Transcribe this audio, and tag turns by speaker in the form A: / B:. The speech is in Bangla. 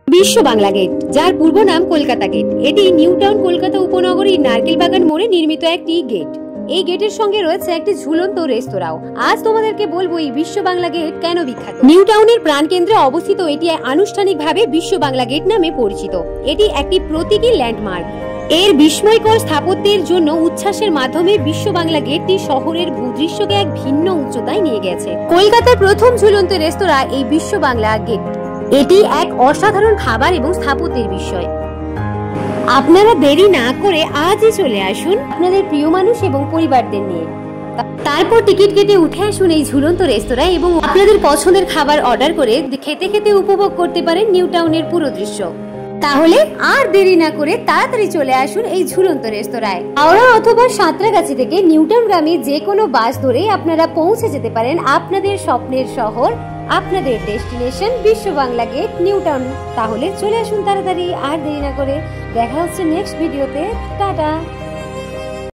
A: বিশ্ব বাংলা গেট, যার পূর্ব নাম কলকাতা গেট, এটি নিউ টাউন কলকাতা উপনগরীর নারকেল বাগান মোড়ে নির্মিত একটি গেট। এই গেটের সঙ্গে রয়েছে একটি ঝুলন্ত রেস্তোরাঁও। আজ তোমাদেরকে বলবো এই বিশ্ব বাংলা গেট কেন বিখ্যাত। নিউ টাউনের প্রাণকেন্দ্রে অবস্থিত এটি আনুষ্ঠানিকভাবে বিশ্ব বাংলা গেট নামে পরিচিত। এটি একটি প্রতীকী ল্যান্ডমার্ক। এর বিস্ময়কর স্থাপত্যের জন্য উচ্ছ্বাসের মাধ্যমে বিশ্ব বাংলা গেটটি শহরের ভূদৃশ্যকে এক ভিন্ন উচ্চতায় নিয়ে গেছে। কলকাতার প্রথম ঝুলন্ত রেস্তোরাঁ এই বিশ্ব বাংলা গেট। এটি এক অসাধারণ খাবার এবং স্থাপত্যের বিষয়। আপনারা দেরি না করে আজই চলে আসুন আপনাদের প্রিয় মানুষ এবং পরিবারদের নিয়ে। তারপর টিকিট কেটে উঠে আসুন এই ঝুলন্ত রেস্তোরাঁ এবং আপনাদের পছন্দের খাবার অর্ডার করে খেতে খেতে উপভোগ করতে পারেন নিউ টাউনের পুরো দৃশ্য। তাহলে আর দেরি না করে তাড়াতাড়ি চলে আসুন এই ঝুলন্ত রেস্তোরাঁয়। হাওড়া অথবা সাঁতরাগাছি থেকে নিউ টাউন গ্রামে যে কোনো বাস ধরেই আপনারা পৌঁছে যেতে পারেন আপনাদের স্বপ্নের শহর, আপনাদের ডেস্টিনেশন বিশ্ব বাংলা গেট, নিউ টাউন। তাহলে চলে আসুন তাড়াতাড়ি, আর দেরি না করে। দেখা হচ্ছে নেক্সট ভিডিওতে। টাটা।